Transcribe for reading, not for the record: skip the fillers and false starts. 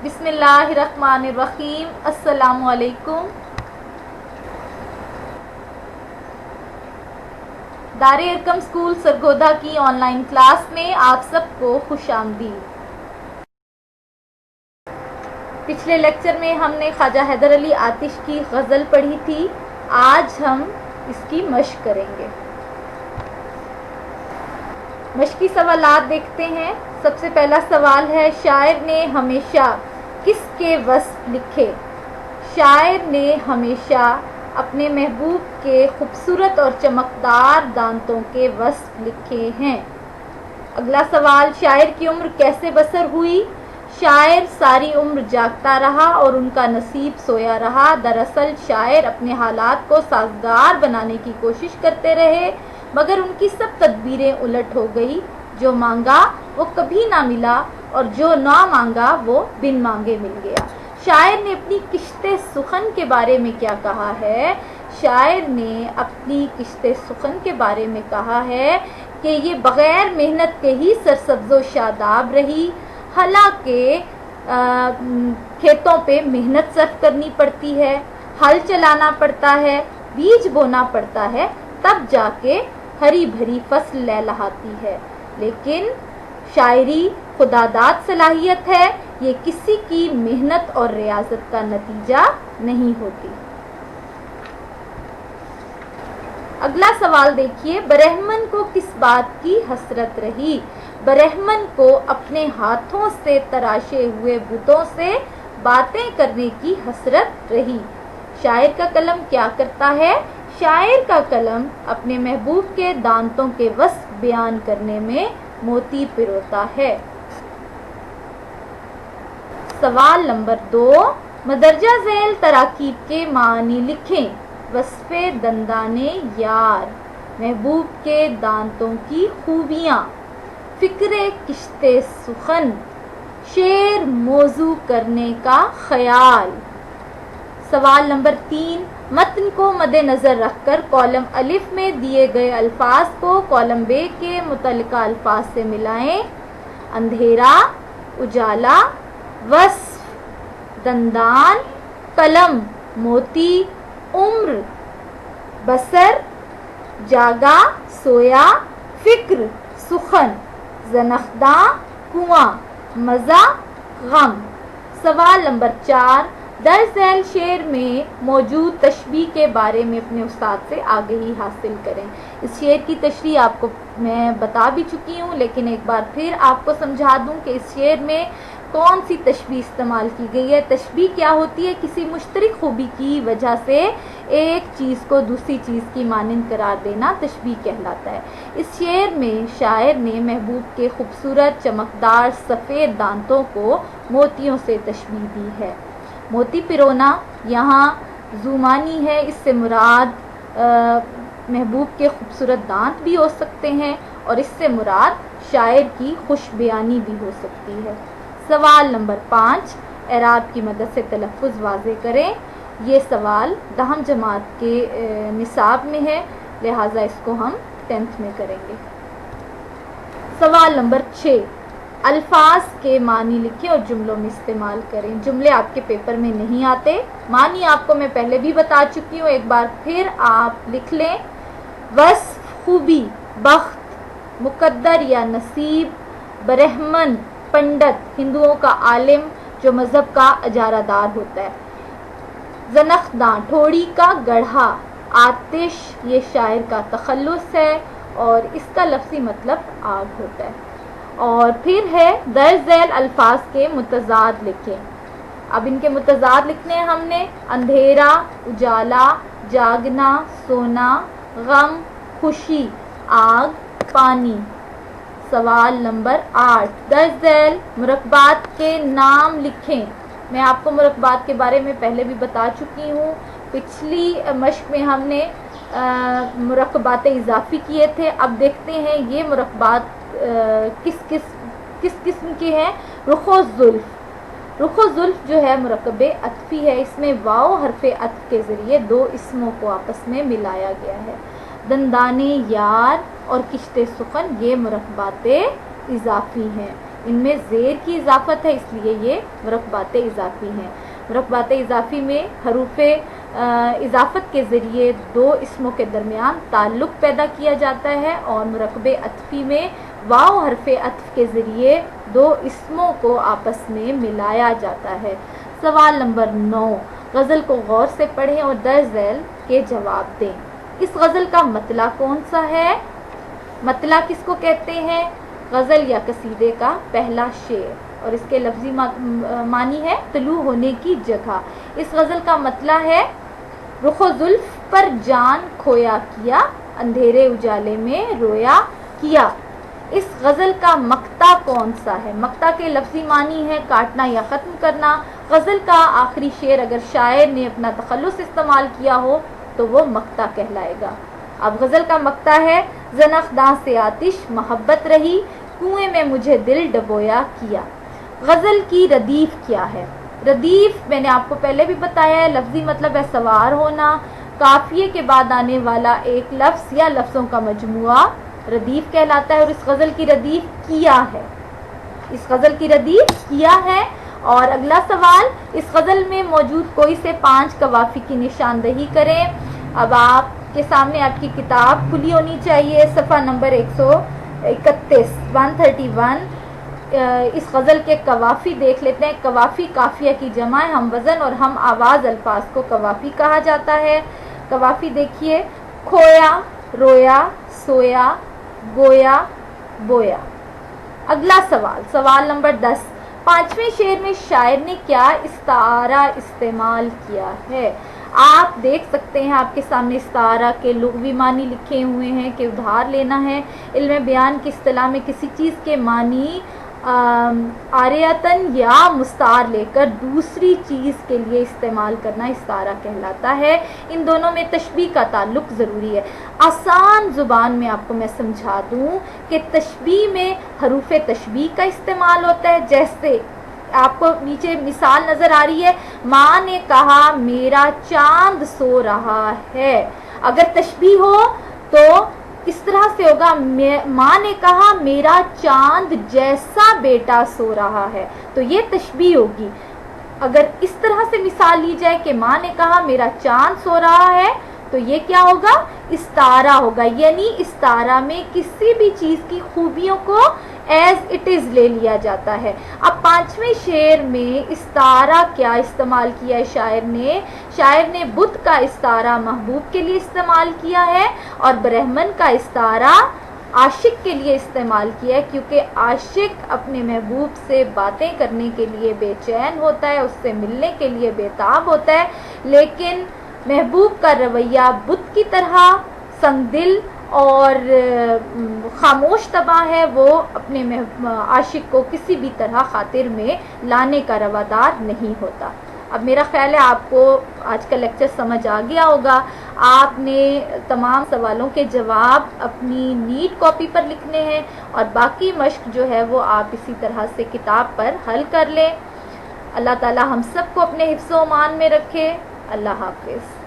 بسم اللہ الرحمن الرحیم۔ السلام علیکم۔ دار ارقم اسکول سرگودا کی آن لائن کلاس میں آپ سب کو خوش آمدید۔ پچھلے لیکچر میں ہم نے خواجہ حیدر علی آتش کی غزل پڑھی تھی، آج ہم اس کی مشق کریں گے۔ مشقی سوالات دیکھتے ہیں۔ سب سے پہلا سوال ہے، شاعر نے ہمیشہ کس کے وصف لکھے؟ شاعر نے ہمیشہ اپنے محبوب کے خوبصورت اور چمکدار دانتوں کے وصف لکھے ہیں۔ اگلا سوال، شاعر کی عمر کیسے بسر ہوئی؟ شاعر ساری عمر جاگتا رہا اور ان کا نصیب سویا رہا۔ دراصل شاعر اپنے حالات کو سازگار بنانے کی کوشش کرتے رہے، مگر ان کی سب تدبیریں الٹ ہو گئی۔ جو مانگا وہ کبھی نہ ملا اور جو نہ مانگا وہ بن مانگے مل گیا۔ شاعر نے اپنی کشت سخن کے بارے میں کیا کہا ہے؟ شاعر نے اپنی کشت سخن کے بارے میں کہا ہے کہ یہ بغیر محنت کے ہی سرسبز و شاداب رہی، حالانکہ کھیتوں پہ محنت صرف کرنی پڑتی ہے، ہل چلانا پڑتا ہے، بیج بونا پڑتا ہے، تب جا کے ہری بھری فصل لہلہاتی ہے۔ لیکن شاعری خداداد صلاحیت ہے، یہ کسی کی محنت اور ریاضت کا نتیجہ نہیں ہوتی۔ اگلا سوال دیکھیے، برہمن کو کس بات کی حسرت رہی؟ برہمن کو اپنے ہاتھوں سے تراشے ہوئے بتوں سے باتیں کرنے کی حسرت رہی۔ شاعر کا قلم کیا کرتا ہے؟ شاعر کا قلم اپنے محبوب کے دانتوں کے وصف بیان کرنے میں موتی پروتا ہے۔ سوال نمبر 2، مندرجہ ذیل تراکیب کے معنی لکھیں۔ وصف دندانے یار، محبوب کے دانتوں کی خوبیاں، فکر کشت سخن، شعر موضوع کرنے کا خیال۔ سوال نمبر 3، متن کو مد نظر رکھ کر کالم الف میں دیے گئے الفاظ کو کالم ب کے متعلقہ الفاظ سے ملائیں۔ اندھیرا، اجالا، وصف، دندان، قلم، موتی، عمر، بسر، جاگا، سویا، فکر، سخن، زنخداں، کنواں، مزہ، غم۔ سوال نمبر 4، درج ذیل شعر میں موجود تشبیہ کے بارے میں اپنے استاد سے آگہی حاصل کریں۔ اس شعر کی تشریح آپ کو میں بتا بھی چکی ہوں، لیکن ایک بار پھر آپ کو سمجھا دوں کہ اس شعر میں کون سی تشبیہ استعمال کی گئی ہے۔ تشبیہ کیا ہوتی ہے؟ کسی مشترک خوبی کی وجہ سے ایک چیز کو دوسری چیز کی مانند قرار دینا تشبیہ کہلاتا ہے۔ اس شعر میں شاعر نے محبوب کے خوبصورت چمکدار سفید دانتوں کو موتیوں سے تشبیہ دی ہے۔ موتی پرونا یہاں زومانی ہے، اس سے مراد محبوب کے خوبصورت دانت بھی ہو سکتے ہیں اور اس سے مراد شاعر کی خوش بیانی بھی ہو سکتی ہے۔ سوال نمبر 5، اعراب کی مدد سے تلفظ واضح کریں۔ یہ سوال 10 جماعت کے نصاب میں ہے، لہٰذا اس کو ہم 10th میں کریں گے۔ سوال نمبر 6، الفاظ کے معنی لکھیں اور جملوں میں استعمال کریں۔ جملے آپ کے پیپر میں نہیں آتے، معنی آپ کو میں پہلے بھی بتا چکی ہوں، ایک بار پھر آپ لکھ لیں۔ وصف، خوبی، بخت، مقدر یا نصیب، برہمن، پنڈت، ہندوؤں کا عالم جو مذہب کا اجارہ دار ہوتا ہے۔ زنخداں، ٹھوڑی کا گڑھا۔ آتش، یہ شاعر کا تخلص ہے اور اس کا لفظی مطلب آگ ہوتا ہے۔ اور پھر ہے درج ذیل الفاظ کے متضاد لکھیں۔ اب ان کے متضاد لکھنے ہیں ہم نے، اندھیرا، اجالا، جاگنا، سونا، غم، خوشی، آگ، پانی۔ سوال نمبر 8، درج ذیل مرکبات کے نام لکھیں۔ میں آپ کو مرکبات کے بارے میں پہلے بھی بتا چکی ہوں، پچھلی مشق میں ہم نے مرکبات اضافی کیے تھے۔ اب دیکھتے ہیں یہ مرکبات کس قسم کے ہیں۔ رخ و زلف، رخ و زلف جو ہے مرکب عطفی ہے، اس میں واو حرف عطف کے ذریعے دو اسموں کو آپس میں ملایا گیا ہے۔ دندانے یار اور کشت سخن یہ مرکبات اضافی ہیں۔ ان میں زیر کی اضافت ہے اس لیے یہ مرکبات اضافی ہیں۔ مرکبات اضافی میں حروف اضافت کے ذریعے دو اسموں کے درمیان تعلق پیدا کیا جاتا ہے، اور مرکب عطفی میں واو حرف عطف کے ذریعے دو اسموں کو آپس میں ملایا جاتا ہے۔ سوال نمبر 9، غزل کو غور سے پڑھیں اور درج ذیل کے جواب دیں۔ اس غزل کا مطلع کون سا ہے؟ مطلع کس کو کہتے ہیں؟ غزل یا قصیدے کا پہلا شعر، اور اس کے لفظی معنی ہے طلوع ہونے کی جگہ۔ اس غزل کا مطلع ہے رخ و زلف پر جان کھویا کیا، اندھیرے اجالے میں رویا کیا۔ اس غزل کا مقطع کون سا ہے؟ مقطع کے لفظی معنی ہے کاٹنا یا ختم کرنا۔ غزل کا آخری شعر اگر شاعر نے اپنا تخلص استعمال کیا ہو تو وہ مقطع کہلائے گا۔ اب غزل کا مقطع ہے زنخداں سے آتش محبت رہی، کنویں میں مجھے دل ڈبویا کیا۔ غزل کی ردیف کیا ہے؟ ردیف میں نے آپ کو پہلے بھی بتایا ہے، لفظی مطلب ہے سوار ہونا، قافیے کے بعد آنے والا ایک لفظ یا لفظوں کا مجموعہ ردیف کہلاتا ہے، اور اس غزل کی ردیف کیا ہے۔ اس غزل کی ردیف کیا ہے۔ اور اگلا سوال، اس غزل میں موجود کوئی سے 5 قوافی کی نشاندہی کریں۔ اب آپ کے سامنے آپ کی کتاب کھلی ہونی چاہیے، صفحہ نمبر 131 131۔ اس غزل کے قوافی دیکھ لیتے ہیں۔ قوافی قافیہ کی جمع ہے، ہم وزن اور ہم آواز الفاظ کو قوافی کہا جاتا ہے۔ قوافی دیکھیے، کھویا، رویا، سویا، گویا، بویا۔ اگلا سوال، سوال نمبر 10، 5ویں شعر میں شاعر نے کیا استعارہ استعمال کیا ہے؟ آپ دیکھ سکتے ہیں آپ کے سامنے استعارہ کے لغوی معنی لکھے ہوئے ہیں کہ ادھار لینا ہے۔ علم بیان کی اصطلاح میں کسی چیز کے معنی عاریتاً یا مستعار لے کر دوسری چیز کے لیے استعمال کرنا استعارہ کہلاتا ہے۔ ان دونوں میں تشبیہ کا تعلق ضروری ہے۔ آسان زبان میں آپ کو میں سمجھا دوں کہ تشبیہ میں حروف تشبیہ کا استعمال ہوتا ہے، جیسے آپ کو نیچے مثال نظر آ رہی ہے، ماں نے کہا میرا چاند سو رہا ہے۔ اگر تشبیہ ہو تو اس طرح سے ہوگا، ماں نے کہا میرا چاند جیسا بیٹا سو رہا ہے، تو یہ تشبیہ ہوگی۔ اگر اس طرح سے مثال لی جائے کہ ماں نے کہا میرا چاند سو رہا ہے، تو یہ کیا ہوگا؟ استعارہ ہوگا، یعنی استعارہ میں کسی بھی چیز کی خوبیوں کو ایز اٹ از لے لیا جاتا ہے۔ اب 5ویں شعر میں استعارہ کیا استعمال کیا ہے شاعر نے بدھ کا استعارہ محبوب کے لیے استعمال کیا ہے، اور برہمن کا استعارہ عاشق کے لیے استعمال کیا ہے، کیونکہ عاشق اپنے محبوب سے باتیں کرنے کے لیے بے چین ہوتا ہے، اس سے ملنے کے لیے بےتاب ہوتا ہے، لیکن محبوب کا رویہ بدھ کی طرح سنگ دل اور خاموش طبع ہے، وہ اپنے عاشق کو کسی بھی طرح خاطر میں لانے کا روادار نہیں ہوتا۔ اب میرا خیال ہے آپ کو آج کا لیکچر سمجھ آ گیا ہوگا۔ آپ نے تمام سوالوں کے جواب اپنی نیٹ کاپی پر لکھنے ہیں، اور باقی مشق جو ہے وہ آپ اسی طرح سے کتاب پر حل کر لیں۔ اللہ تعالی ہم سب کو اپنے حفظ و امان میں رکھے۔ اللہ حافظ۔